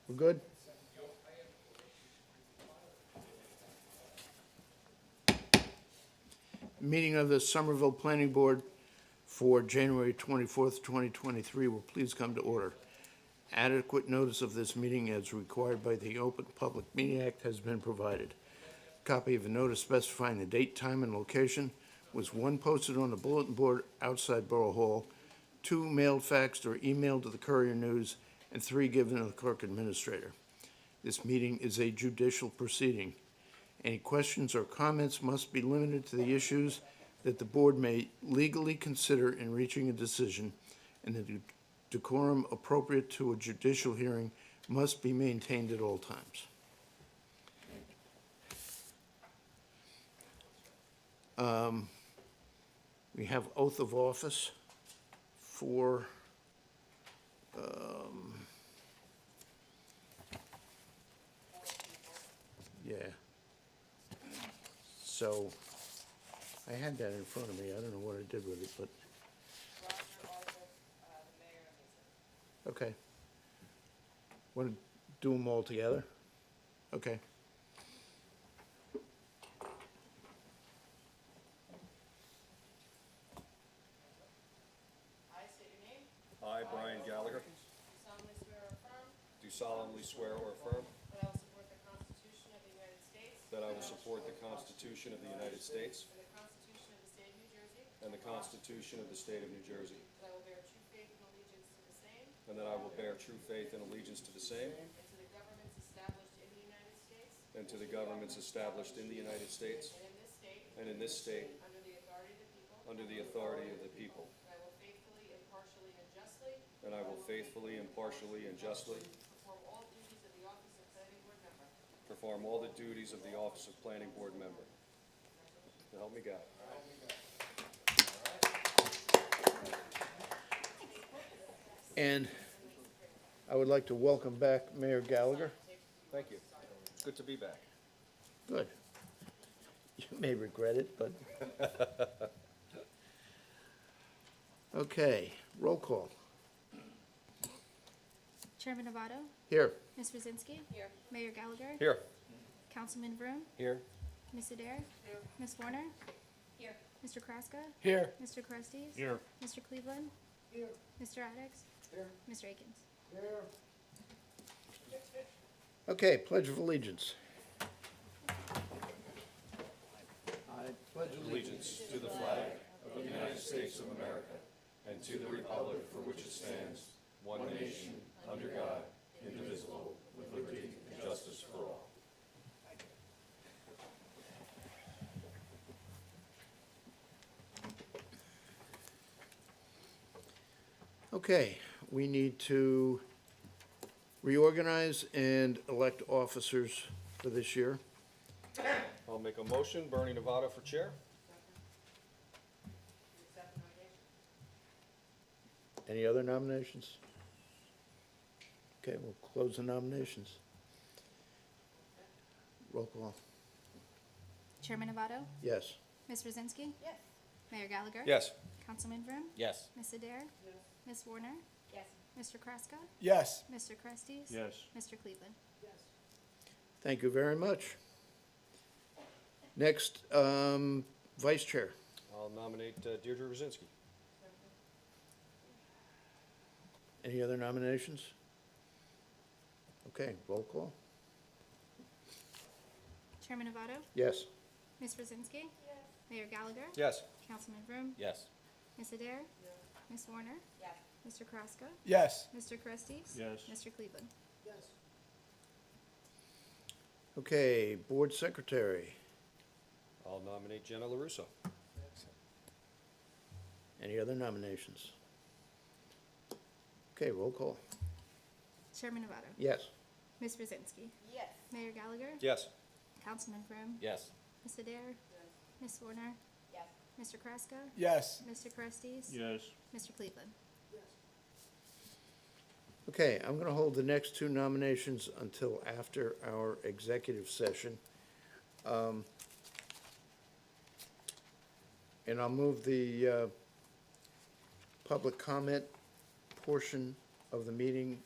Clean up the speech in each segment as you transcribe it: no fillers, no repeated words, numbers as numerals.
We're good? Meeting of the Somerville Planning Board for January 24th, 2023 will please come to order. Adequate notice of this meeting as required by the Open Public Meeting Act has been provided. Copy of a notice specifying the date, time, and location was one posted on the bulletin board outside Borough Hall, two mailed, faxed, or emailed to the Courier News, and three given to the Clerk Administrator. This meeting is a judicial proceeding. Any questions or comments must be limited to the issues that the board may legally consider in reaching a decision, and the decorum appropriate to a judicial hearing must be maintained at all times. We have oath of office for yeah. So I had that in front of me. I don't know what I did with it, but okay. Want to do them all together? Okay. I state your name. I, Brian Gallagher, Do solemnly swear or affirm do solemnly swear or affirm that I will support the Constitution of the United States that I will support the Constitution of the United States and the Constitution of the State of New Jersey, and the Constitution of the State of New Jersey, and that I will bear true faith and allegiance to the same and to the governments established in the United States and to the governments established in the United States and in this state, and in this state under the authority of the people, under the authority of the people, and I will faithfully, impartially, and justly perform all the duties of the office of planning board member. So help me God. And I would like to welcome back Mayor Gallagher. Thank you. Good to be back. Good. You may regret it, but. Okay, roll call. Chairman Novato, Here. Ms. Brzezinski. Here. Mayor Gallagher. Here. Councilman Vroom, Here. Ms. Adair. Here. Ms. Warner. Here. Mr. Kraska. Here. Mr. Cresties. Here. Mr. Cleveland. Here. Mr. Addicks. Here. Mr. Akins. Okay, Pledge of Allegiance. I pledge Allegiance to the flag of the United States of America and to the republic for which it stands, one nation, under God, indivisible, with liberty and justice for all. Okay, we need to reorganize and elect officers for this year. I'll make a motion. Bernie Novato for chair. Any other nominations? Okay, we'll close the nominations. Roll call. Chairman Novato, Yes. Ms. Brzezinski. Yes. Mayor Gallagher. Yes. Councilman Vroom, Yes. Ms. Adair. Yes. Ms. Warner. Yes. Mr. Kraska. Yes. Mr. Cresties. Yes. Mr. Cleveland. Thank you very much. Next, Vice Chair. I'll nominate Deirdre Brzezinski. Any other nominations? Okay, roll call. Chairman Novato, Yes. Ms. Brzezinski. Yes. Mayor Gallagher. Yes. Councilman Vroom, Yes. Ms. Adair. Yes. Ms. Warner. Yes. Mr. Kraska. Yes. Mr. Cresties. Yes. Mr. Cleveland. Okay, Board Secretary. I'll nominate Jenna LaRusso. Any other nominations? Okay, roll call. Chairman Novato, Yes. Ms. Brzezinski. Yes. Mayor Gallagher. Yes. Councilman Vroom, Yes. Ms. Adair. Yes. Ms. Warner. Yes. Mr. Kraska. Yes. Mr. Cresties. Yes. Mr. Cleveland. Okay, I'm going to hold the next two nominations until after our executive session. And I'll move the public comment portion of the meeting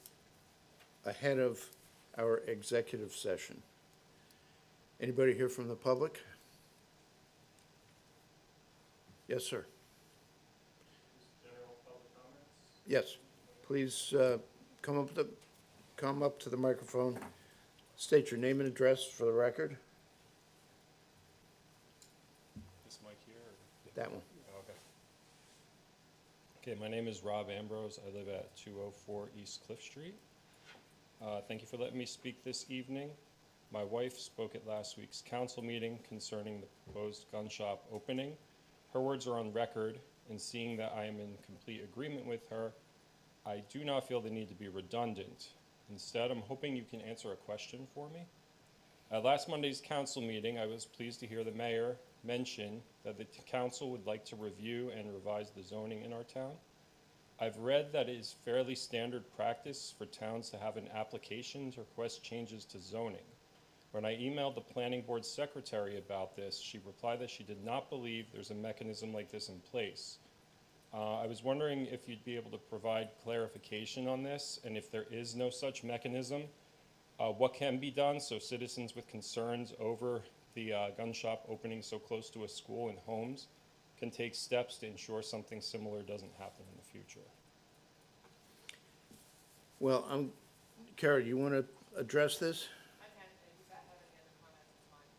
ahead of our executive session. Anybody here from the public? Yes, sir. General public comments? Yes. Please come up to the microphone. State your name and address for the record. This mic here? Or? That one. Okay. Okay, my name is Rob Ambrose. I live at 204 East Cliff Street. Thank you for letting me speak this evening. My wife spoke at last week's council meeting concerning the proposed gun shop opening. Her words are on record, and seeing that I am in complete agreement with her, I do not feel the need to be redundant. Instead, I'm hoping you can answer a question for me. At last Monday's council meeting, I was pleased to hear the mayor mention that the council would like to review and revise the zoning in our town. I've read that it is fairly standard practice for towns to have an application to request changes to zoning. When I emailed the planning board secretary about this, she replied that she did not believe there's a mechanism like this in place. I was wondering if you'd be able to provide clarification on this, and if there is no such mechanism, what can be done so citizens with concerns over the gun shop opening so close to a school and homes can take steps to ensure something similar doesn't happen in the future. Well, Kara, you want to address this? I can, and if you have any other comments, it's fine.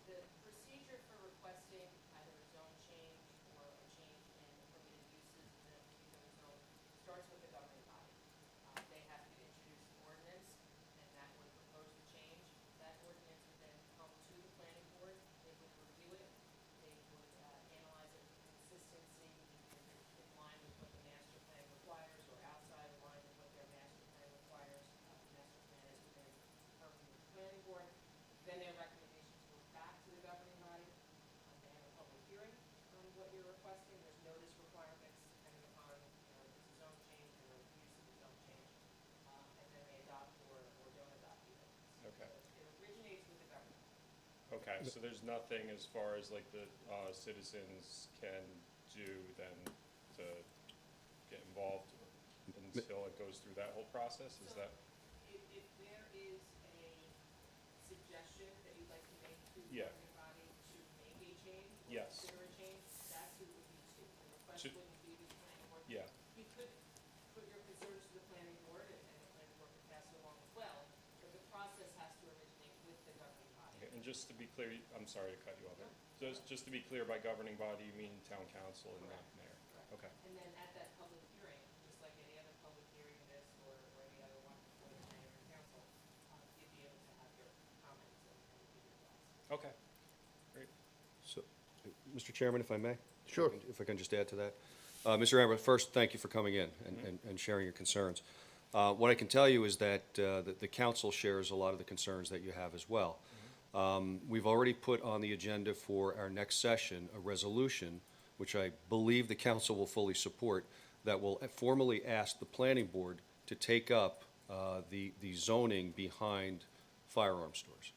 The procedure for requesting either a zone change or a change in the permitted uses in a particular zone starts with the governing body. They have to introduce an ordinance, and that would propose the change. That ordinance would then come to the planning board. They would review it. They would analyze it for consistency, in line with what the master plan requires or outside of line with what their master plan requires. Master plan has been determined with the planning board. Then their recommendations go back to the governing body. They have a public hearing on what you're requesting. There's notice requirements depending upon, if it's a zone change or use of the zone change. And then they adopt or don't adopt the ordinance. Okay. So it originates with the government. Okay, so there's nothing as far as like the citizens can do then to get involved until it goes through that whole process? Is So, that, If there is a suggestion that you'd like to make to the Yeah. governing body to make a change, or Yes. consider a change, that's who it would be to. The request To- wouldn't be to the planning board. yeah, You could put your concerns to the planning board, and the planning board could pass it along as well, but the process has to originate with the governing body. okay, and just to be clear, I'm sorry to cut you off there. Just to be clear, by governing body, you mean town council and not mayor? Okay, And then at that public hearing, just like any other public hearing this or any other one before the mayor and council, you'd be able to have your comments and give your thoughts. okay, great. So, Mr. Chairman, if I may? Sure. If I can just add to that. Mr. Amber, first, thank you for coming in and sharing your concerns. What I can tell you is that the council shares a lot of the concerns that you have as well. We've already put on the agenda for our next session a resolution, which I believe the council will fully support, that will formally ask the planning board to take up the zoning behind firearm stores.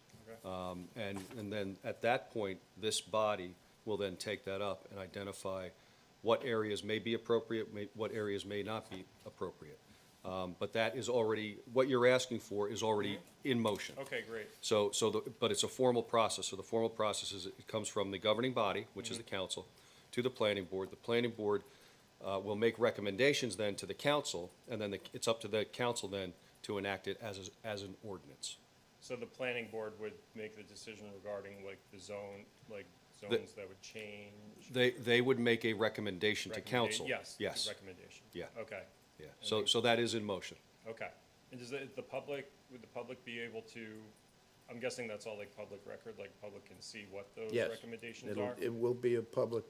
Okay. And then at that point, this body will then take that up and identify what areas may be appropriate, what areas may not be appropriate. But that is already, what you're asking for is already in motion. Okay, great. But it's a formal process. So the formal process is, it comes from the governing body, which is the council, to the planning board. The planning board will make recommendations then to the council, and then it's up to the council then to enact it as an ordinance. So the planning board would make the decision regarding like the zone, like zones that would change? They would make a recommendation to council. Yes. Yes, Recommendation. Yeah. Okay, yeah. So that is in motion. okay. And does would the public be able to, I'm guessing that's all like public record, like public can see what those Yes. recommendations are? It will be a public,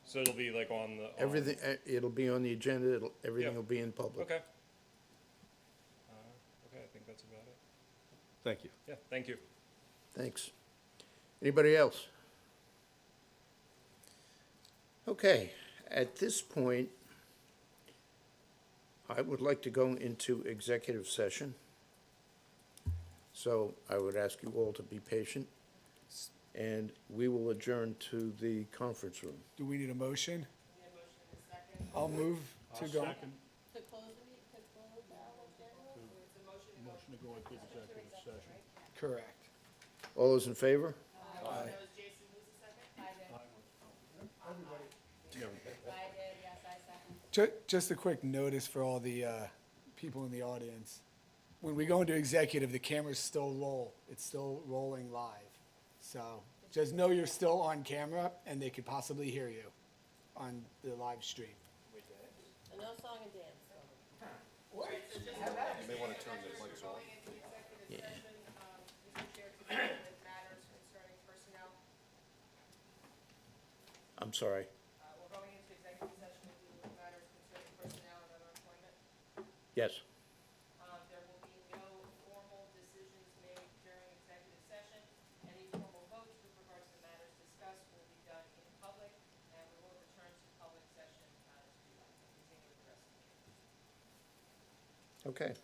So it'll be like on the. everything, it'll be on the agenda, everything Yeah. will be in public. Okay. Okay, I think that's about it. Thank you. Yeah, thank you. Thanks. Anybody else? Okay, at this point, I would like to go into executive session. So I would ask you all to be patient, and we will adjourn to the conference room. Do we need a motion? Need a motion in a second I'll move to go. to close the meeting, to close the agenda? It's a motion to go motion to go into executive session. Correct. All those in favor? That was Jason, who's the second? I did. I did, yes, I second. Just a quick notice for all the people in the audience. When we go into executive, the cameras still roll. It's still rolling live. So just know you're still on camera and they could possibly hear you on the live stream. And no song and dance. You may want to turn the mics off. Going into executive session, Mr. Chair, to deal with matters concerning personnel. I'm sorry. We're going into executive session to deal with matters concerning personnel and other employment. Yes. There will be no formal decisions made during executive session. Any formal votes with regards to matters discussed will be done in public, and we will return to public session to continue with the rest of the meeting. Okay.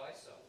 thyself.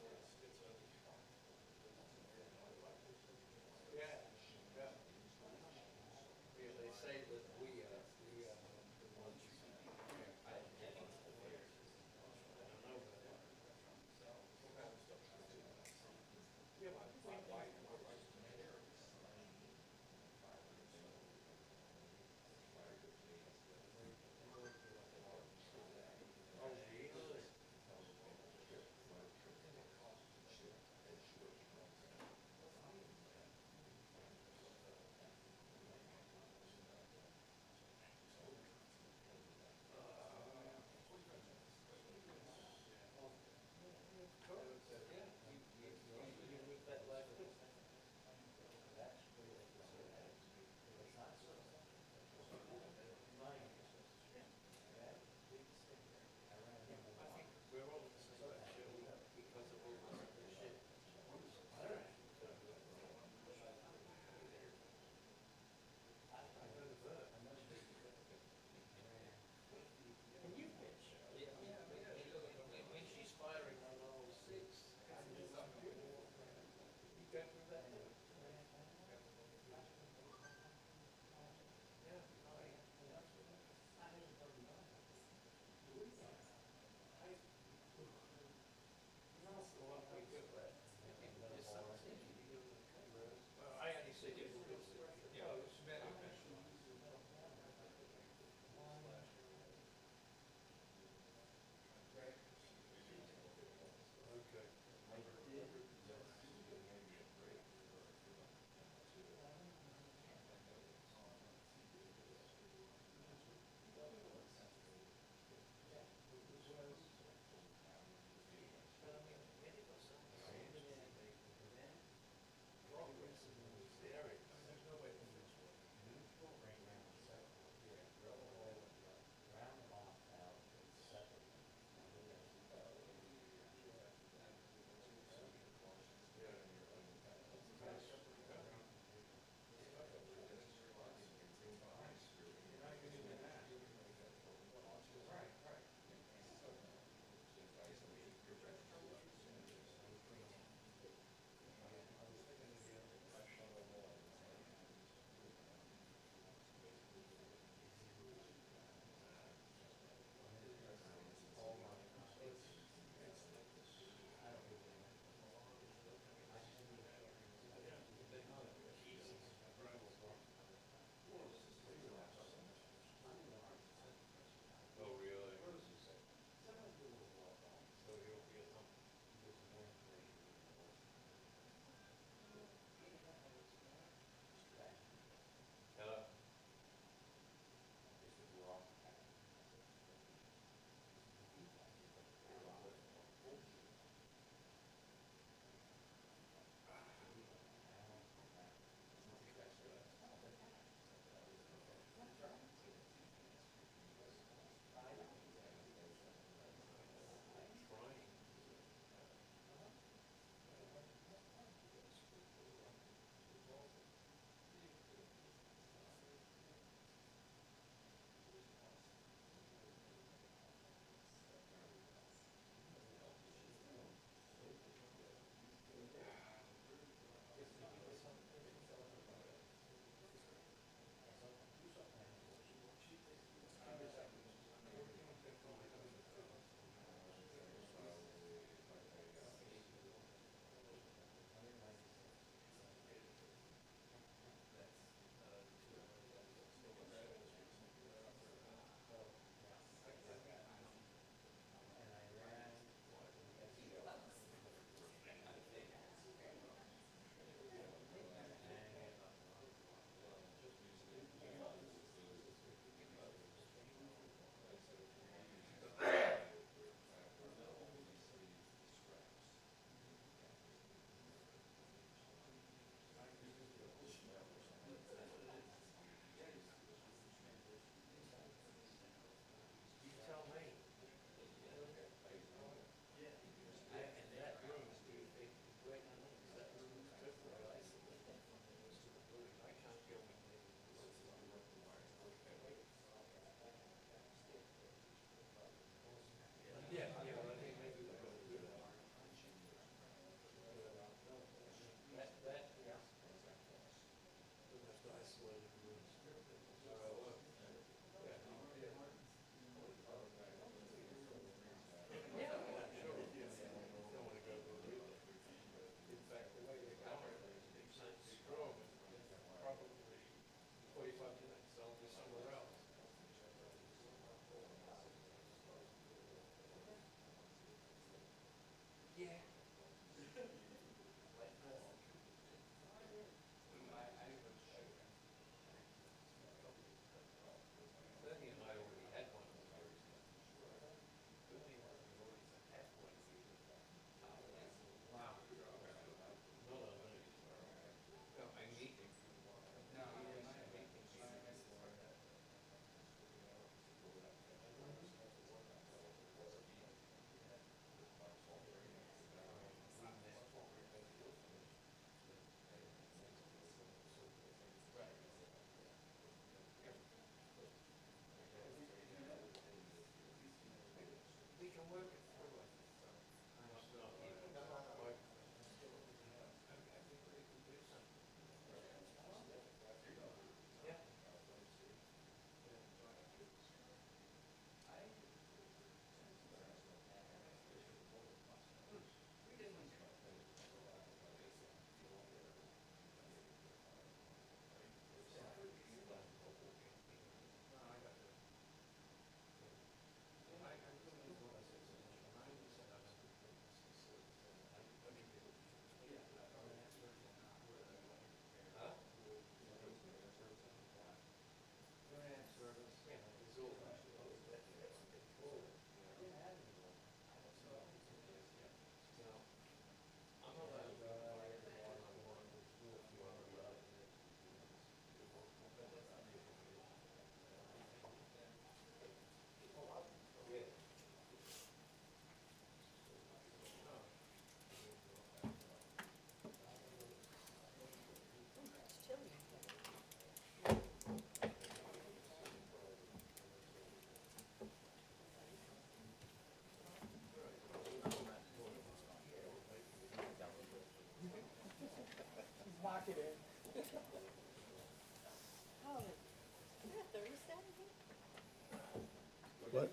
What?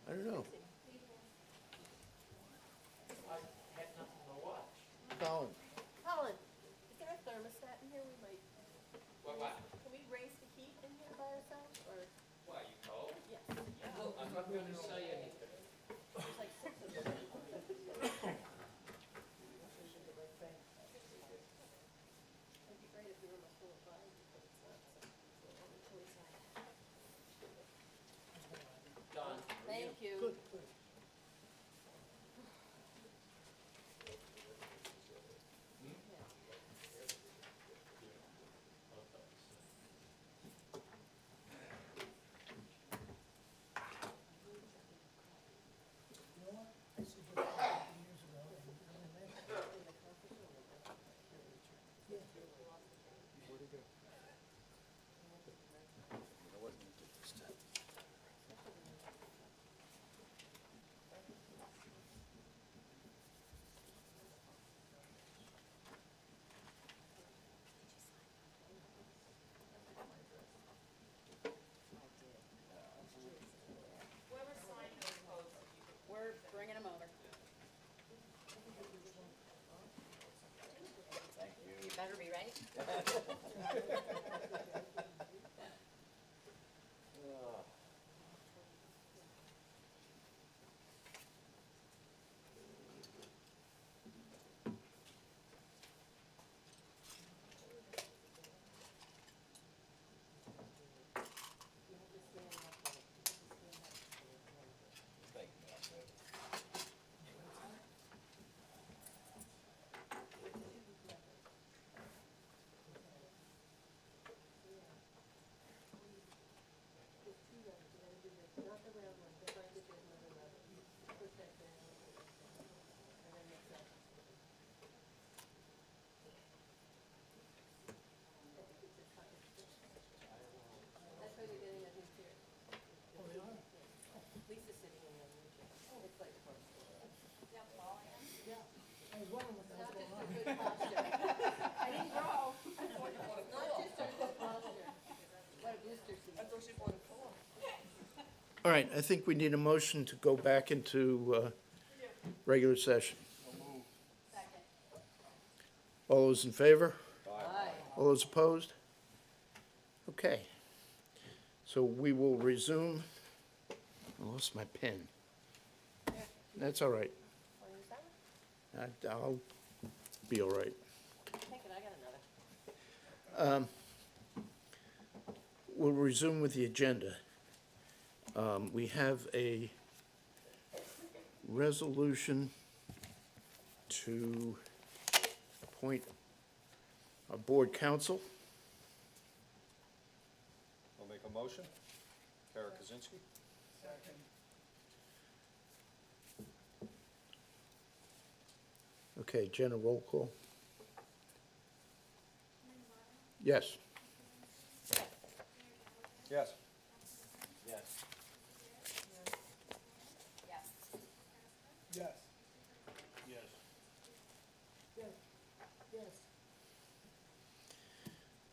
I don't know. Colin, Colin, is there a thermostat in here? We might. What? Can we raise the heat in here by ourselves, or? Why, you cold? Yes. Well, I'm not going to say anything. There's like 6 of them. It'd be great if the room was full of fire, but it's not, so it's on the chilly side. Done. Thank you. Whoever signed those votes, if you could. We're bringing them over. You better be right. Not the round one, but like if there's another level. Put that down. And then mix that. I think it's just hot. That's why they're getting that new chair. Oh, they are? Lisa's sitting in the new chair. It's like close. See how tall I am? I was wondering what the Not hell's just going for on. good posture. I didn't grow. Not just for good posture. What a booster seat. I thought she wanted to fall. all right, I think we need a motion to go back into regular session. Second. All those in favor? Aye. All those opposed? Okay. So we will resume. I lost my pen. That's all right. Want to use that one? I'll be all right. Take it, I got another. We'll resume with the agenda. We have a resolution to appoint a board council. I'll make a motion. Kara Kaczynski? Okay, Jenna, roll call. Yes. Yes. Yes. Yes. Yes. Yes. Yes.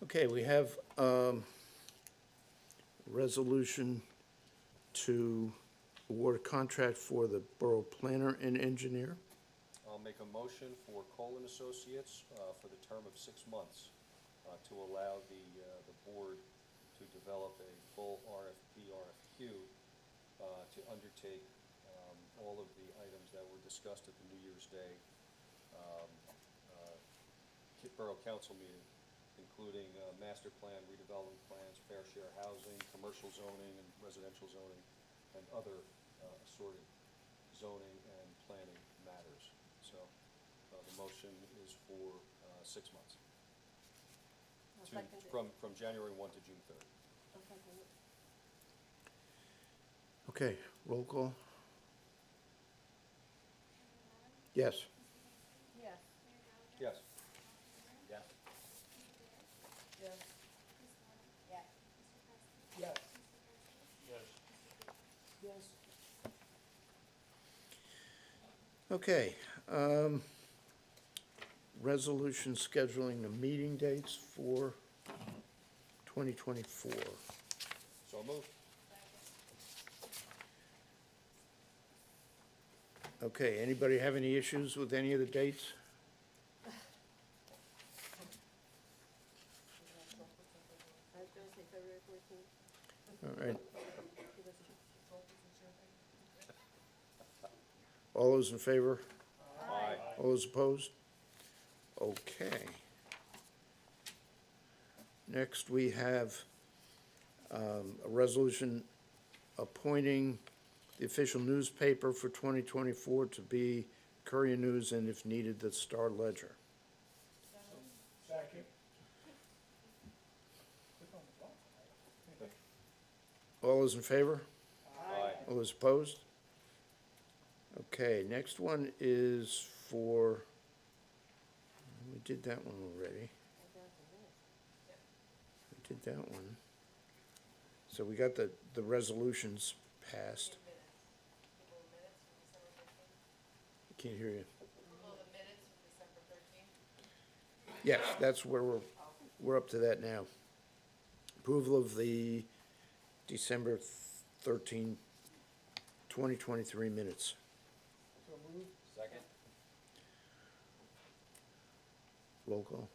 Okay, we have resolution to award a contract for the borough planner and engineer. I'll make a motion for Cole and Associates for the term of 6 months to allow the board to develop a full RFP, RFQ to undertake all of the items that were discussed at the New Year's Day Borough Council meeting, including master plan, redevelopment plans, fair share housing, commercial zoning and residential zoning, and other assorted zoning and planning matters. So the motion is for 6 months. I'll To- second it. From January 1 to June 3rd. I'll second it. Okay, roll call. Yes. Yes. Yes. Yes. Yes. Yes. Yes. Yes. Okay, resolution scheduling the meeting dates for 2024. So moved. Okay, anybody have any issues with any of the dates? I was gonna say February 14th. All right. All those in favor? Aye. All those opposed? Okay. Next, we have a resolution appointing the official newspaper for 2024 to be Courier News and, if needed, the Star Ledger. Second. All those in favor? Aye. All those opposed? Okay, next one is for, we did that one already. We did that one. So we got the resolutions passed. Can't hear you. Approval of the minutes from December 13th. Yes, that's where we're up to that now. Approval of the December 13, 2023 minutes. So moved. Second. Roll call.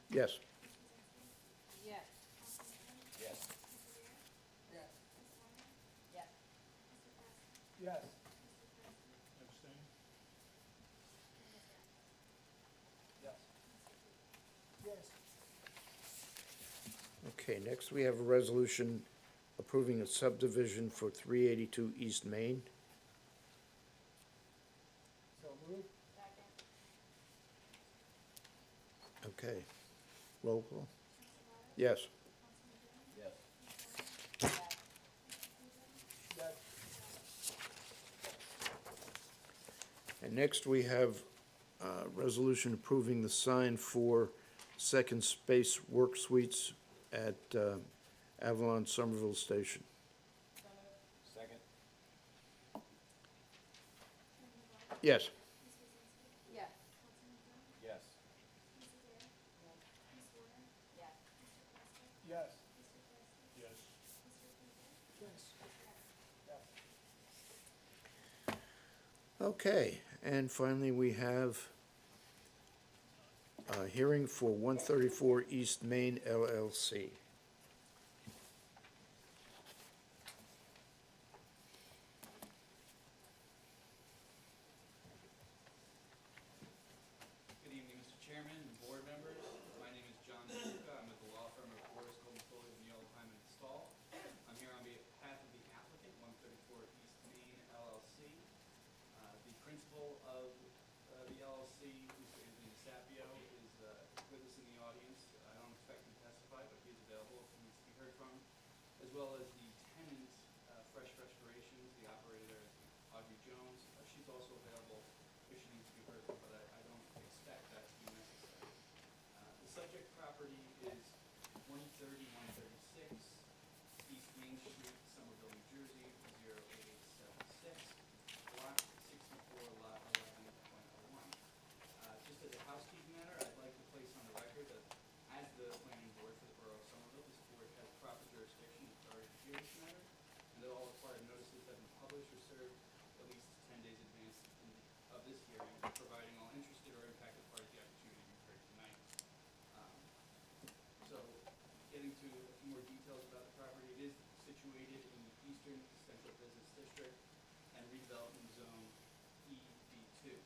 Yes. Yes. Yes. Yes. Yes. Yes. Yes. Yes. Okay, next we have a resolution approving a subdivision for 382 East Main. So moved. Okay. Roll call. Yes. Yes. Yes. And next we have a resolution approving the sign for Second Space Work Suites at Avalon Somerville Station. Second. Yes. Yes. Yes. Yes. Okay, and finally, we have a hearing for 134 East Main LLC. Good evening, Mr. Chairman and board members. My name is John Zuka. I'm with the law firm of Forrest Golden Foley and Yellow Hyman and Stahl. I'm here on behalf of the applicant, 134 East Main LLC. The principal of the LLC, Mr. Anthony Sapio, is with us in the audience. I don't expect him to testify, but he is available if he needs to be heard from, as well as the tenant, Fresh Restorations, the operator, Audrey Jones. She's also available if she needs to be heard from, but I don't expect that to be necessary. The subject property is 130, 136 East Main Street, Somerville, New Jersey, 08876, lot 64, lot 11.01. Just as a housekeeping matter, I'd like to place on the record that as the planning board for the borough of Somerville, this board has proper jurisdiction with regard to hear this matter, and that all required notices have been published or served at least 10 days in advance of this hearing, providing all interested or impacted parties the opportunity to be heard tonight. So, getting to a few more details about the property, it is situated in the Eastern Central Business District and redevelopment zone EB2.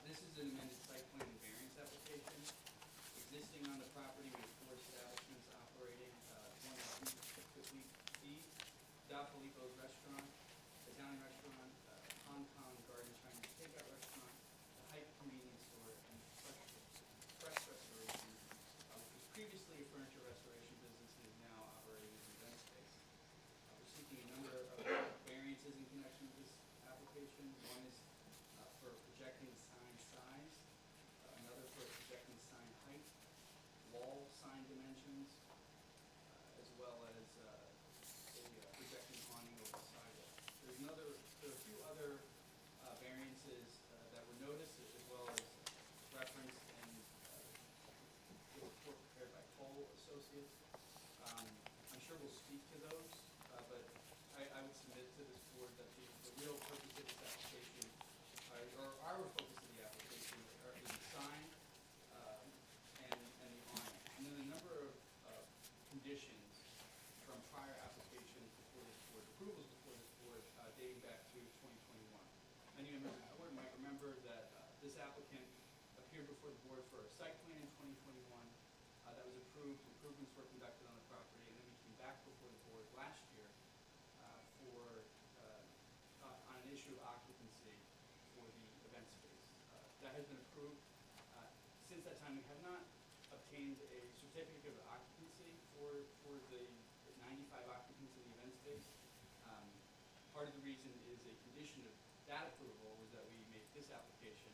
This is an amended site plan and variance application. Existing on the property, we have 4 establishments operating, one is Da Filippo's Restaurant, Italian Restaurant, Hong Kong Garden Chinese Takeout Restaurant, the Hype Convenience Store, and Fresh Restoration, which was previously a furniture restoration business and is now operating as an event space. We're seeking a number of variances in connection with this application. One is for projecting the sign size. Another or our focus of the application is the sign, and the awning. And then a number of, conditions from prior applications before this board, approvals before this board, dating back to 2021. Many members of the board might remember that, this applicant appeared before the board for a site plan in 2021, that was approved, improvements were conducted on the property, and then we came back before the board last year, on an issue of occupancy for the event space. That has been approved. Since that time, we have not obtained a certificate of occupancy for the 95 occupants in the event space. Part of the reason is a condition of that approval was that we make this application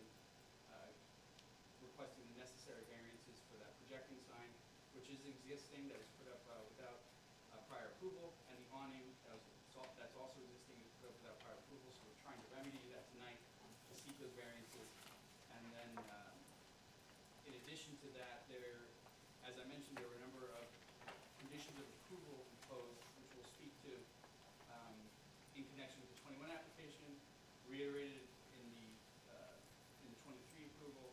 requesting the necessary variances for that projecting sign, which is existing, that was put up without prior approval, and the awning that's also existing is put up without prior approval, so we're trying to remedy that tonight to seek those variances. And then, in addition to that, as I mentioned, there were a number of conditions of approval imposed, which we'll speak to in connection with the 21 application, reiterated in the 23 approval,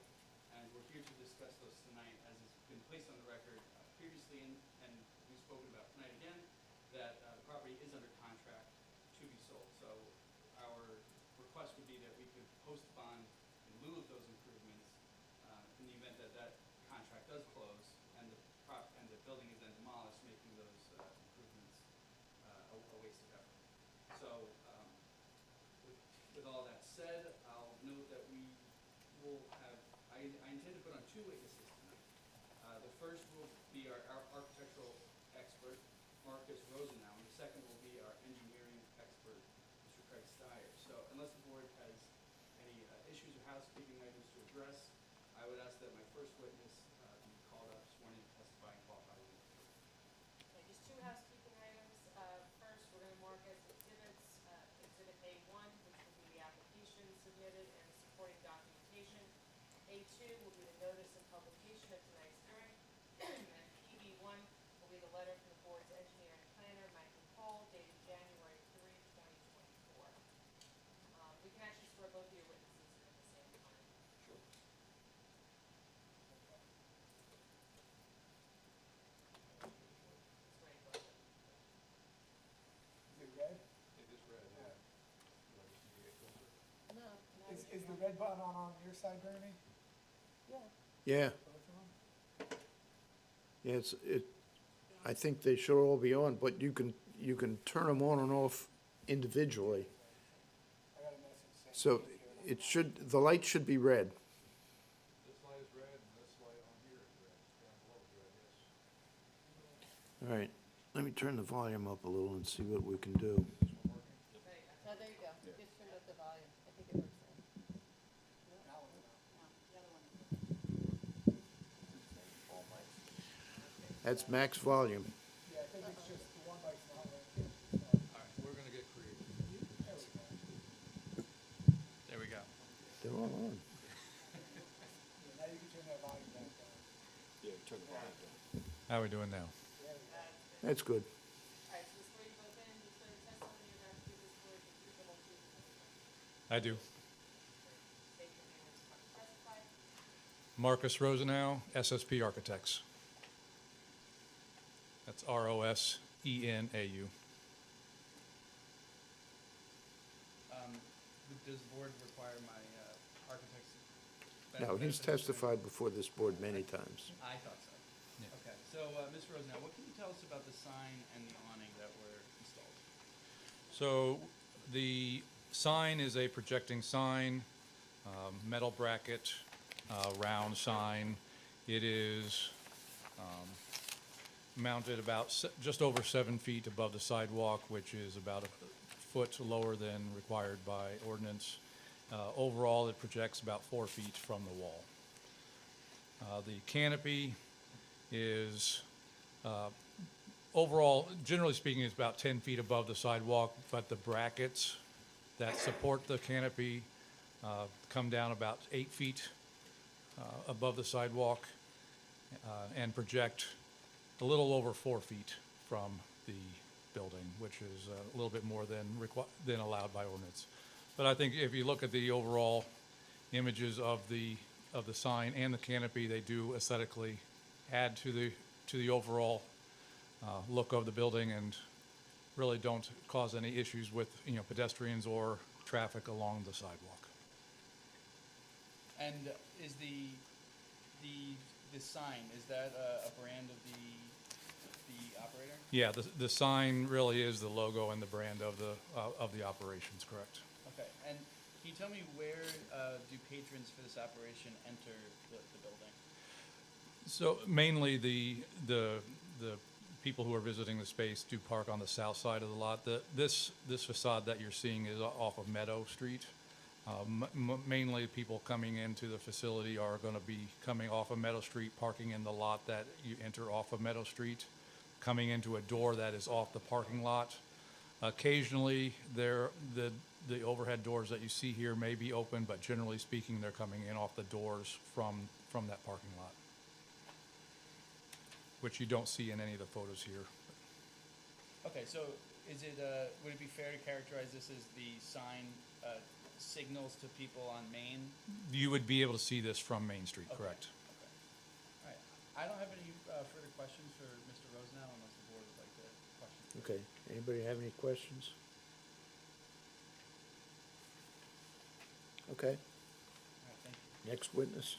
and we're here to discuss those tonight, as has been placed on the record previously, and we've spoken about tonight again, that the property is under contract to be sold. So our request would be that we could post bond in lieu of those improvements in the event that that contract does close and the building is then demolished, making those improvements a waste of effort. So with all that said, I'll note that we will have, I intend to put on 2 witnesses tonight. The first will be our architectural expert, Marcus Rosenau, and the second will be our engineering expert, Mr. Craig Steyer. So unless the board has any issues or housekeeping items to address, I would ask that my first witness be called up, sworn in to testify and qualified witness. Okay, just 2 housekeeping items. First, we're going to mark as exhibits, Exhibit A1, which will be the application submitted and supporting documentation. A2 will be the notice of publication of tonight's hearing. And PB1 will be the letter from the board's engineer and planner, Michael Paul, dated January 3, 2024. We can actually swear both of your witnesses in at the same time. Sure. Swearing both of them. Is it red? It is red, yeah. You want us to get closer? No. Is the red button on your side, Bernie? Yeah, Both of them? yeah, I think they should all be on, but you can turn them on and off individually. I got a message saying. So the light should be red. This light is red, and this light on here is red. Down below is red, yes. All right, let me turn the volume up a little and see what we can do. Is this one working? Oh, there you go. Just turned up the volume. I think it works there. That one, no. No, the other one. That's max volume. Yeah, I think it's just the one mic's not working. All right, we're going to get creative. There we go. There we go. They're all on. Yeah, now you can turn that volume back down. Yeah, turn the volume down. How are we doing now? There we go. That's good. All right, so swear you both in, you swear the testimony you're about to give this board is the truth, the whole truth, and nothing but the truth. I do. State your name and testify. Marcus Rosenau, SSP Architects. That's Rosenau. Does the board require my architect's? No, he's testified before this board many times. I thought so. Yeah. Okay, so, Ms. Rosenau, what can you tell us about the sign and the awning that were installed? So the sign is a projecting sign, metal bracket, round sign. It is mounted about just over 7 feet above the sidewalk, which is about a foot lower than required by ordinance. Overall, it projects about 4 feet from the wall. The canopy is, overall, generally speaking, is about 10 feet above the sidewalk, but the brackets that support the canopy come down about 8 feet above the sidewalk and project a little over 4 feet from the building, which is a little bit more than allowed by ordinance. But I think if you look at the overall images of the sign and the canopy. They do aesthetically add to the overall look of the building and really don't cause any issues with, pedestrians or traffic along the sidewalk. And is the sign, is that a brand of the operator? Yeah, the sign really is the logo and the brand of the operations, correct? Okay, and can you tell me where do patrons for this operation enter the building? So mainly the people who are visiting the space do park on the south side of the lot. This facade that you're seeing is off of Meadow Street. Mainly people coming into the facility are going to be coming off of Meadow Street, parking in the lot that you enter off of Meadow Street, coming into a door that is off the parking lot. Occasionally, the overhead doors that you see here may be open, but generally speaking, they're coming in off the doors from that parking lot, which you don't see in any of the photos here. Okay, so is it, would it be fair to characterize this as the sign signals to people on Main? You would be able to see this from Main Street, Okay. correct? All right, I don't have any further questions for Mr. Rosenau unless the board would like to question. Okay, anybody have any questions? Okay, All right, thank you. next witness.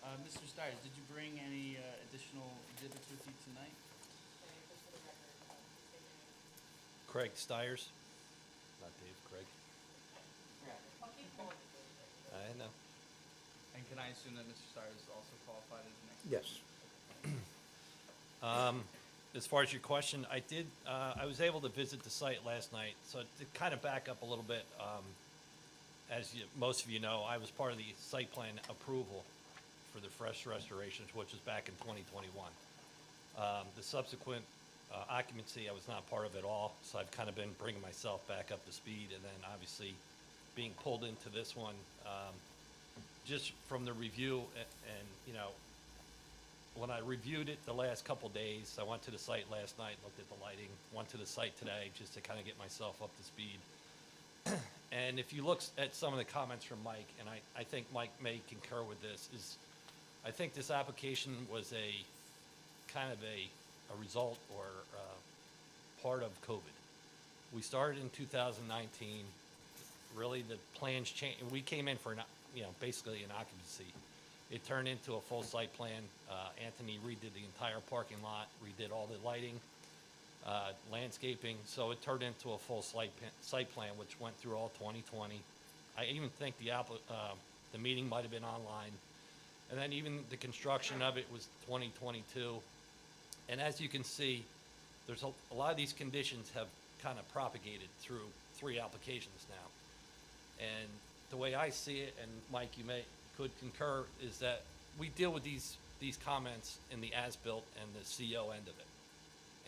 All right, Mr. Stiers, did you bring any additional exhibits with you tonight? Craig Stiers. Not Dave, Craig. I know. And can I assume that Mr. Stiers is also qualified as an expert? Yes. As far as your question, I was able to visit the site last night, so to kind of back up a little bit, most of you know, I was part of the site plan approval for the fresh restorations, which was back in 2021. The subsequent occupancy, I was not part of it all, so I've kind of been bringing myself back up to speed, and then obviously being pulled into this one, just from the review, and when I reviewed it the last couple days, I went to the site last night, looked at the lighting, went to the site today just to kind of get myself up to speed. And if you look at some of the comments from Mike, and I think Mike may concur with this, is I think this application was a kind of a result or part of COVID. We started in 2019. Really, the plans changed. We came in for basically an occupancy. It turned into a full site plan. Anthony redid the entire parking lot, redid all the lighting, landscaping. So it turned into a full site plan, which went through all 2020. I even think the meeting might have been online. And then even the construction of it was 2022. And as you can see, there's a lot of these conditions have kind of propagated through 3 applications now. And the way I see it, and Mike, you could concur, is that we deal with these comments in the as-built and the CO end of it.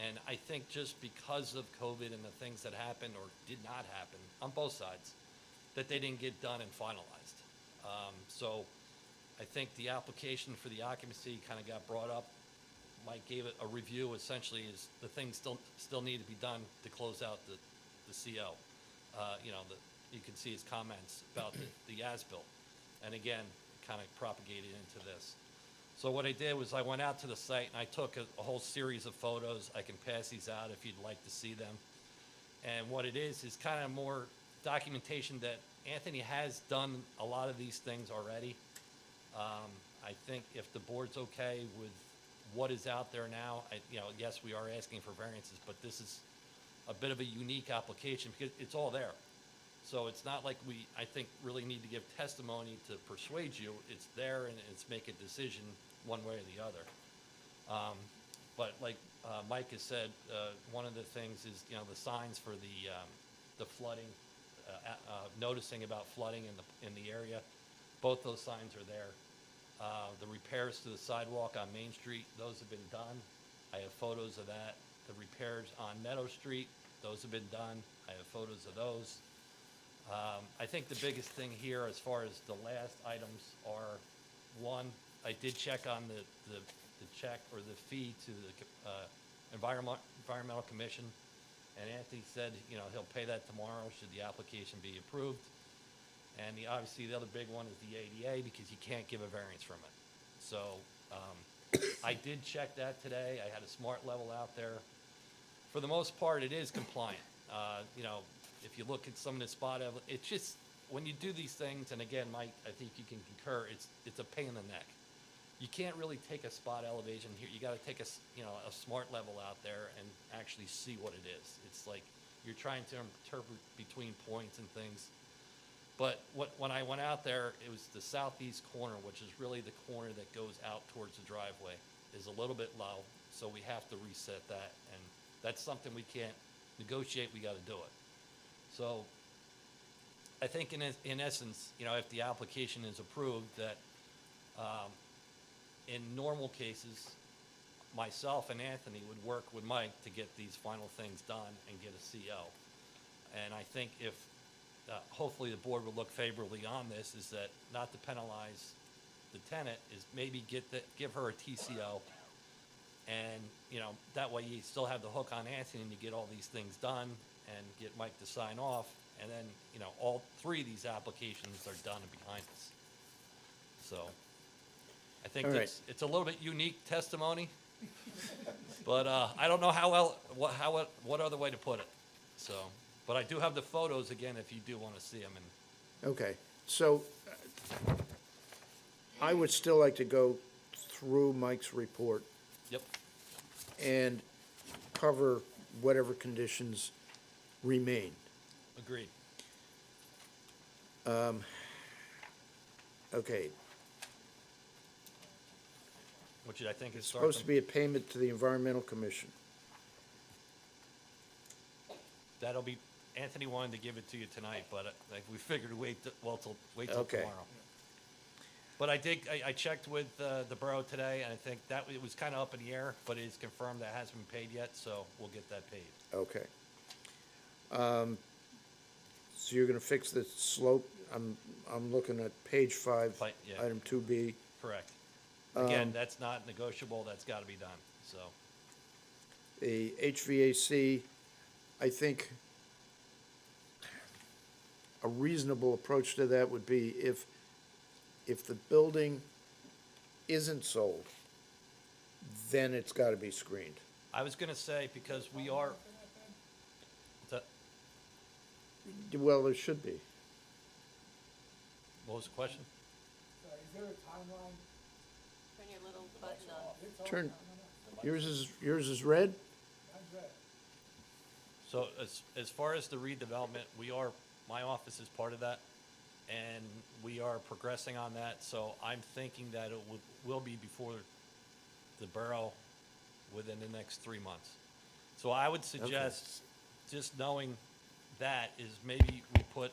And I think just because of COVID and the things that happened or did not happen on both sides, that they didn't get done and finalized. So I think the application for the occupancy kind of got brought up. Mike gave it a review, essentially, is the things still need to be done to close out the CO. You can see his comments about the as-built. And again, kind of propagated into this. So what I did was I went out to the site and I took a whole series of photos. I can pass these out if you'd like to see them. And what it is kind of more documentation that Anthony has done a lot of these things already. I think if the board's okay with what is out there now, yes, we are asking for variances, but this is a bit of a unique application because it's all there. So it's not like we, I think, really need to give testimony to persuade you. It's there and it's make a decision one way or the other. But like Mike has said, one of the things is, the signs for the flooding, noticing about flooding in the area. Both those signs are there. The repairs to the sidewalk on Main Street, those have been done. I have photos of that. The repairs on Meadow Street, those have been done. I have photos of those. I think the biggest thing here, as far as the last items are, one, I did check on the check or the fee to the Environmental Commission, and Anthony said, you know, he'll pay that tomorrow should the application be approved. And obviously, the other big one is the ADA, because you can't give a variance from it. So, I did check that today. I had a smart level out there. For the most part, it is compliant. You know, if you look at some of the it's just, when you do these things, and again, Mike, I think you can concur, it's a pain in the neck. You can't really take a spot elevation here. You gotta take a smart level out there and actually see what it is. It's like, you're trying to interpret between points and things. But when I went out there, it was the southeast corner, which is really the corner that goes out towards the driveway, is a little bit low, so we have to reset that, and that's something we can't negotiate, we gotta do it. So, I think in essence, you know, if the application is approved, that, in normal cases, myself and Anthony would work with Mike to get these final things done and get a CO. And I think if, hopefully the board will look favorably on this, is that not to penalize the tenant, is maybe give her a TCO. And, you know, that way you still have the hook on Anthony to get all these things done and get Mike to sign off. And then, you know, all three of these applications are done and behind us. So, I think All right. it's a little bit unique testimony, but I don't know what other way to put it. So, but I do have the photos again if you do want to see them. And Okay, so I would still like to go through Mike's report yep, and cover whatever conditions remain. agreed. Okay, Which I think is supposed to be a payment to the Environmental Commission. that'll be. Anthony wanted to give it to you tonight, but like we figured wait till Okay. tomorrow. But I checked with the borough today, and I think that it was kind of up in the air, but it's confirmed that hasn't been paid yet, so we'll get that paid. Okay. So you're gonna fix the slope, I'm looking at page 5, But, yeah. item 2B. Correct. Again, that's not negotiable, that's got to be done, so. The HVAC, I think a reasonable approach to that would be if the building isn't sold, then it's gotta be screened. I was gonna say, because we are, what's that? Well, there should be. What was the question? Is there a timeline? Turn your little button on. Turn, yours is red? So as far as the redevelopment, my office is part of that, and we are progressing on that, so I'm thinking that it will be before the borough within the next 3 months. So I would suggest, just knowing that, is maybe we put,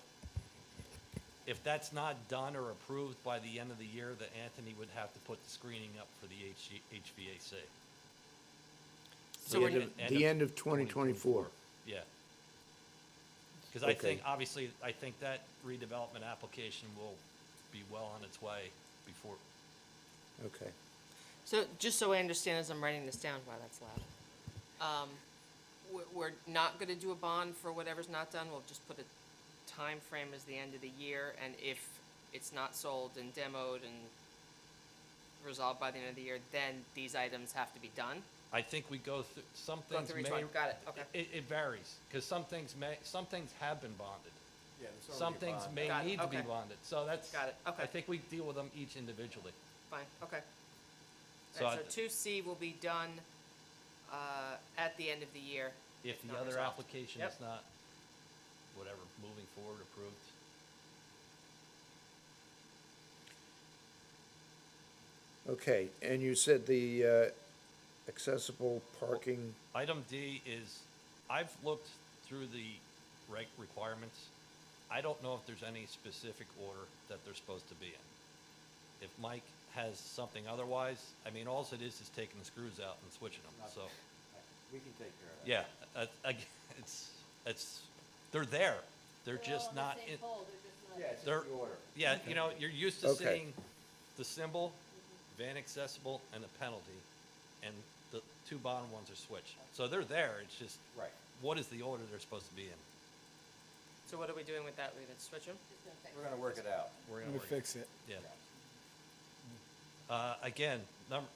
if that's not done or approved by the end of the year, that Anthony would have to put the screening up for the HVAC. So the end of 2024. Yeah. Because I Okay. think, obviously, I think that redevelopment application will be well on its way before. Okay. So, just so I understand as I'm writing this down, wow, that's loud. We're not gonna do a bond for whatever's not done, we'll just put a time frame as the end of the year, and if it's not sold and demoed and resolved by the end of the year, then these items have to be done? I think we go through, some Go things through each may. one. Got it, okay. It varies, because some things have been bonded. Yeah, there's Some things may Got it, need to be okay. bonded, so that's. Got it, okay. I think we deal with them each individually. Fine, okay. So Alright, I- so 2C will be done, at the end of the year. If the not other resolved. application Yep. is not, whatever, moving forward, approved. Okay, and you said the accessible parking, Item D is, I've looked through the requirements. I don't know if there's any specific order that they're supposed to be in. If Mike has something otherwise, I mean, all it is taking the screws out and switching them, so. We can take care of that. Yeah, it's, they're there. They're just not in, Yeah, it's they're, just the order. yeah, you know, you're used to Okay. seeing the symbol, van accessible, and the penalty, and the two bottom ones are switched. So they're there, it's just, Right. what is the order they're supposed to be in? So what are we doing with that? We're gonna switch them? We're gonna work it out. We're I'm gonna gonna work, fix it. yeah. Again,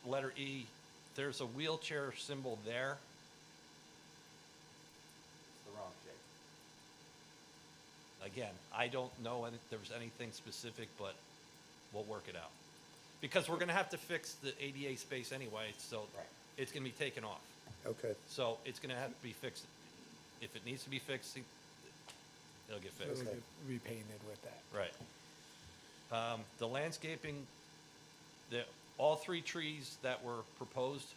letter E, there's a wheelchair symbol there. It's the wrong shape. Again, I don't know if there's anything specific, but we'll work it out. Because we're gonna have to fix the ADA space anyway, so Right. it's gonna be taken off. Okay. So it's gonna have to be fixed. If it needs to be fixed, it'll get It'll fixed. get repainted with that. Right. The landscaping, all three trees that were proposed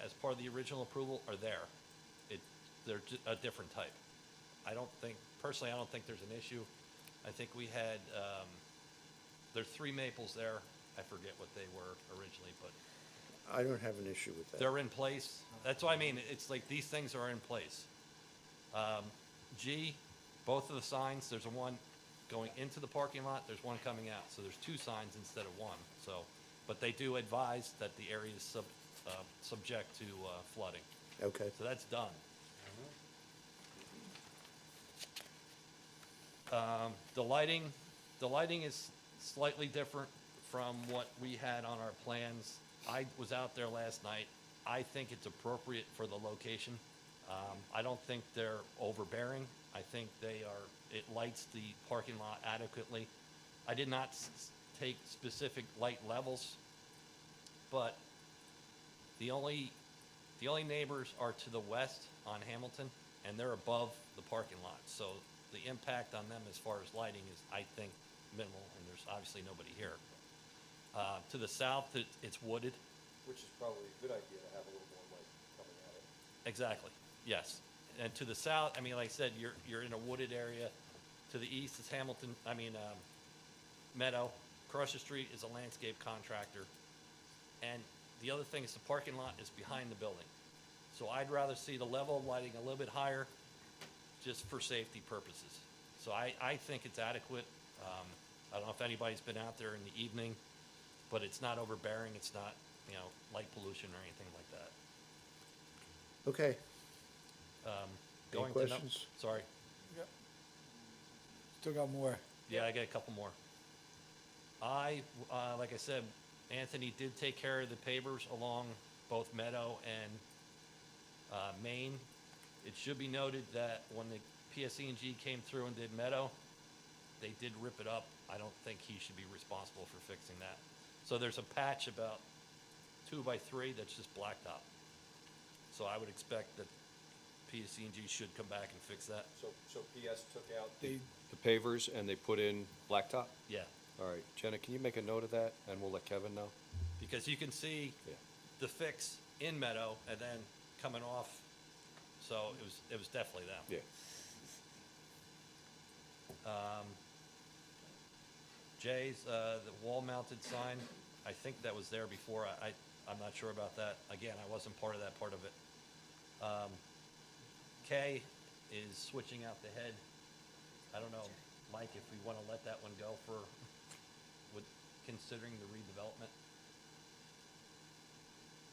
as part of the original approval are there. They're a different type. Personally, I don't think there's an issue. I think we had, there are three maples there. I forget what they were originally, but I don't have an issue with that. they're in place. That's what I mean. It's like these things are in place. G, both of the signs, there's a one going into the parking lot, there's one coming out. So there's two signs instead of one, so. But they do advise that the area is subject to flooding. Okay. So that's done. The lighting is slightly different from what we had on our plans. I was out there last night. I think it's appropriate for the location. I don't think they're overbearing. I think it lights the parking lot adequately. I did not take specific light levels, but the only neighbors are to the west on Hamilton, and they're above the parking lot. So the impact on them as far as lighting is, I think, minimal, and there's obviously nobody here. To the south, it's wooded. Which is probably a good idea to have a little more light coming at it. Exactly, yes. And to the south, I mean, like I said, you're in a wooded area. To the east is Meadow. Across the street is a landscape contractor. And the other thing is the parking lot is behind the building. So I'd rather see the level of lighting a little bit higher, just for safety purposes. So I think it's adequate. I don't know if anybody's been out there in the evening, but it's not overbearing. It's not, light pollution or anything like that. Okay. Going to questions? Sorry. Yep. Still got more. Yeah, I got a couple more. Like I said, Anthony did take care of the pavers along both Meadow and Main. It should be noted that when the PSE&G came through and did Meadow, they did rip it up. I don't think he should be responsible for fixing that. So there's a patch about 2 by 3 that's just blacktop. So I would expect that PSE&G should come back and fix that. So PS took out They, the pavers and they put in blacktop? Yeah, All right, Jenna, can you make a note of that, and we'll let Kevin know? because you can see Yeah. the fix in Meadow and then coming off. So it was definitely them. Yeah. Jay's, the wall-mounted sign, I think that was there before. I'm not sure about that. Again, I wasn't part of that part of it. K is switching out the head. I don't know, Mike, if we want to let that one go with considering the redevelopment.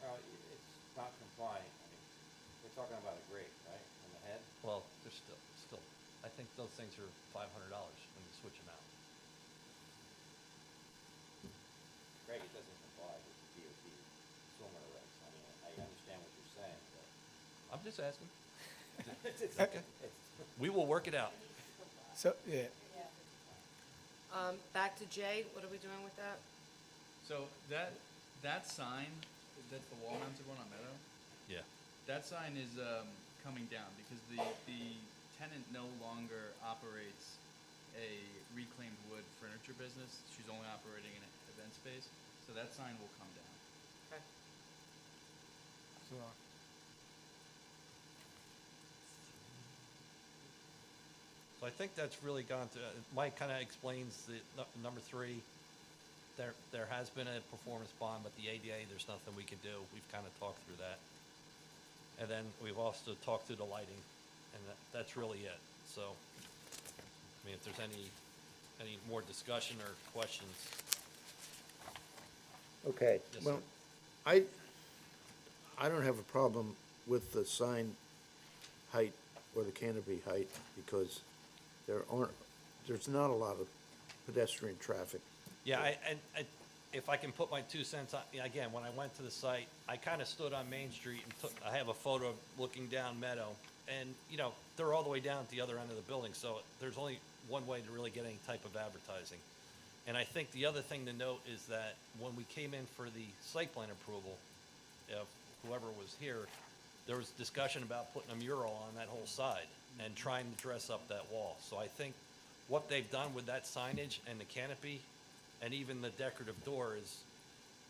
It's not compliant. I mean, we're talking about a grate, right, on the head? Well, there's still, I think those things are $500 when you switch them out. Grate, it doesn't comply with the DOT stormwater regs. I mean, I understand what you're saying, but. I'm just asking. Okay. We will work it out. so, yeah, Back to J, what are we doing with that? So that sign, that's the wall mounted one on Meadow, Yeah. that sign is coming down because the tenant no longer operates a reclaimed wood furniture business. She's only operating an event space, so that sign will come down. Okay. so, So I think that's really gone to, Mike kind of explains the number 3. There has been a performance bond, but the ADA, there's nothing we can do. We've kind of talked through that. And then we've also talked through the lighting, and that's really it. So mean, if there's any more discussion or questions. Okay, Yes, well, sir. I don't have a problem with the sign height or the canopy height because there's not a lot of pedestrian traffic. Yeah, if I can put my 2 cents on, yeah, again, when I went to the site, I kind of stood on Main Street and I have a photo of looking down Meadow, and, you know, they're all the way down at the other end of the building, so there's only one way to really get any type of advertising. And I think the other thing to note is that when we came in for the site plan approval, whoever was here, there was discussion about putting a mural on that whole side and trying to dress up that wall. So I think what they've done with that signage and the canopy and even the decorative door is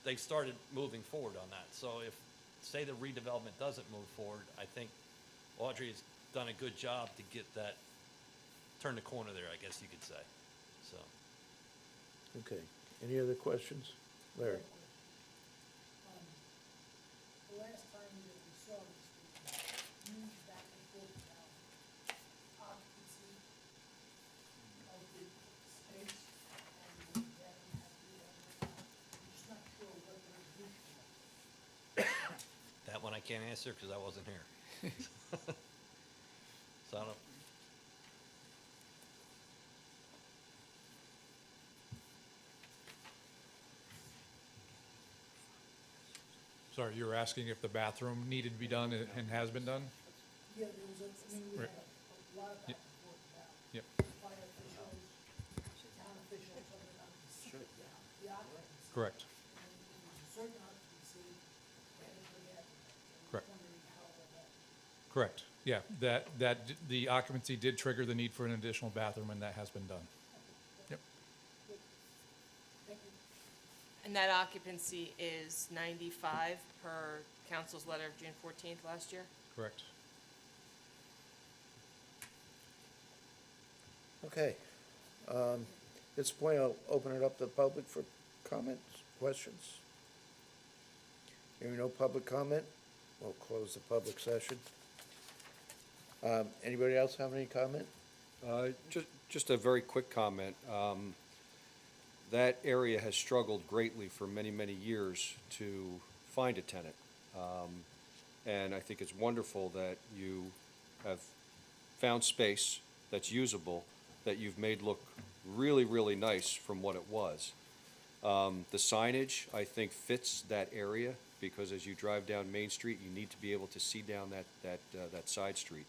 they've started moving forward on that. So if, say the redevelopment doesn't move forward, I think Audrey has done a good job to get that, turn the corner there, I guess you could say, so. Okay, any other questions? Larry? The last time that we saw this, there was huge back and forth about occupancy of the space and that we have to do that. I'm just not sure what the resolution was. That one I can't answer because I wasn't here. So I don't, Sorry, you were asking if the bathroom needed to be done and has been done? Yeah, there was a, I mean, we Right. had a lot of back and forth about Yep. fire officials, town officials, something about the occupancy. Correct. And there was a certain occupancy, and forget. Correct. Wondering how all that. Correct. Yeah, the occupancy did trigger the need for an additional bathroom, and that has been done. Yep. Thank you. And that occupancy is 95 per council's letter of June 14th last year? Correct. Okay. At this point, I'll open it up to the public for comments, questions. Hearing no public comment, we'll close the public session. Anybody else have any comment? Just a very quick comment. That area has struggled greatly for many, many years to find a tenant. And I think it's wonderful that you have found space that's usable, that you've made look really, really nice from what it was. The signage, I think, fits that area, because as you drive down Main Street, you need to be able to see down that side street.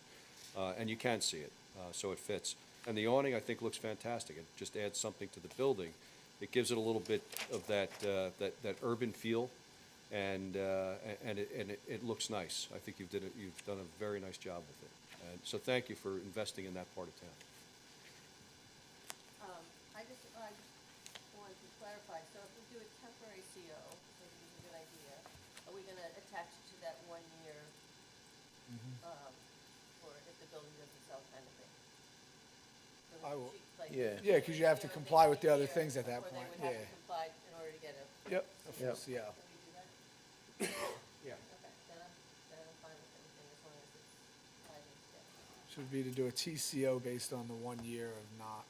And you can see it, so it fits. And the awning, I think, looks fantastic. It just adds something to the building. It gives it a little bit of that urban feel, and it looks nice. I think you've done a very nice job with it. And so thank you for investing in that part of town. I just wanted to clarify, so if we do a temporary CO, maybe this is a good idea, are we gonna attach it to that 1 year, for if the building doesn't sell kind of thing? So I we will- should, like, Yeah, do because you have to a comply with the other year, things at that or point, they would have yeah. to comply in order to get a, Yep, a full Yep. CO. can we do that? Yeah. Okay, then I'm fine with everything as long as it's tied in together. Should be to do a TCO based on the 1 year of not,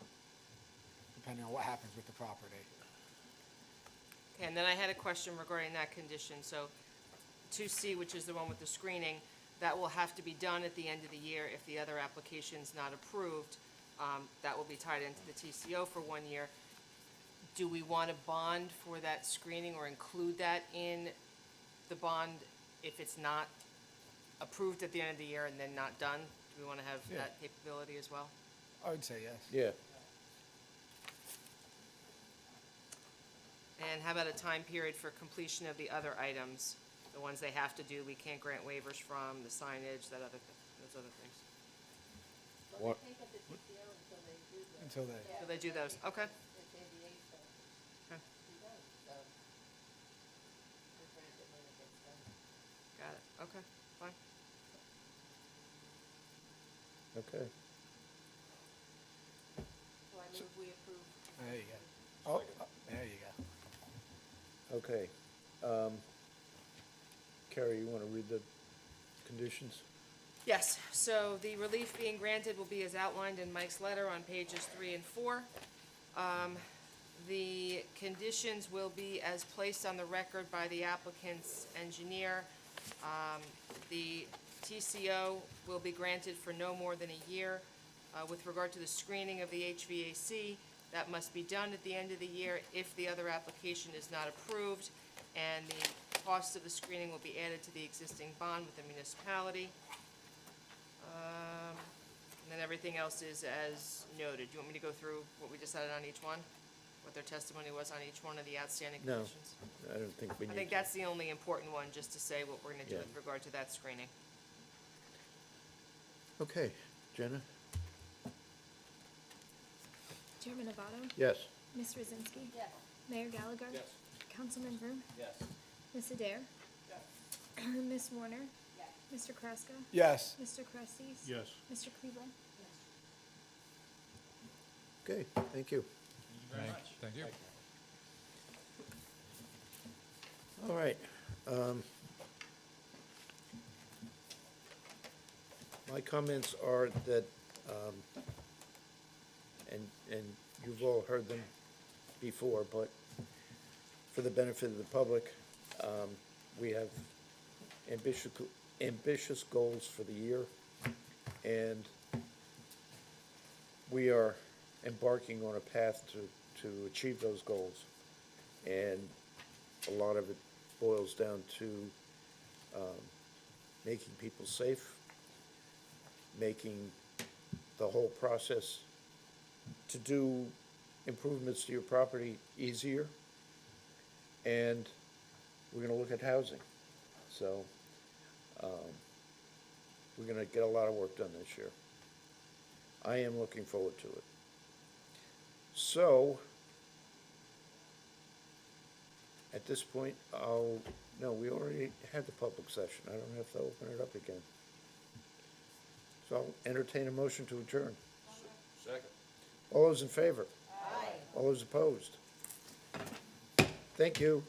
depending on what happens with the property. Okay, and then I had a question regarding that condition. So 2C, which is the one with the screening, that will have to be done at the end of the year if the other application's not approved. That will be tied into the TCO for 1 year. Do we want to bond for that screening or include that in the bond if it's not approved at the end of the year and then not done? Do we want to have Yeah. that capability as well? I would say yes. Yeah. And how about a time period for completion of the other items? The ones they have to do, we can't grant waivers from, the signage, those other things. Well, What- they can't get the TCO until they do the. Until they, So they do those, okay. It's ADA stuff. Okay. Be done, so. We'll grant it when it gets done. Got it, okay, fine. Okay. So I move we approve. there you go. Oh, there you go. Okay. Carrie, you want to read the conditions? Yes, so the relief being granted will be as outlined in Mike's letter on pages 3 and 4. The conditions will be as placed on the record by the applicant's engineer. The TCO will be granted for no more than a year. With regard to the screening of the HVAC, that must be done at the end of the year if the other application is not approved, and the cost of the screening will be added to the existing bond with the municipality. And then everything else is as noted. Do you want me to go through what we decided on each one? What their testimony was on each one of the outstanding No, conditions? I don't think we I need think to. that's the only important one, just to say what we're gonna do Yeah. with regard to that screening. Okay, Jenna? Chairman Avato, Yes. Ms. Rosinski, Yes. Mayor Gallagher, Yes. Councilman Vroom, Yes. Ms. Adair, Yes. Ms. Warner, Yes. Mr. Kraska, Yes. Mr. Cresses. Yes. Mr. Cleveland. Okay, thank you. Thank you. All right. My comments are that, and you've all heard them before, but for the benefit of the public, we have ambitious goals for the year, and we are embarking on a path to achieve those goals. And a lot of it boils down to making people safe, making the whole process to do improvements to your property easier, and we're gonna look at housing. So, we're gonna get a lot of work done this year. I am looking forward to it. So, at this point, no, we already had the public session. I don't have to open it up again. So I'll entertain a motion to adjourn. Second. All those in favor? Aye. All those opposed? Thank you.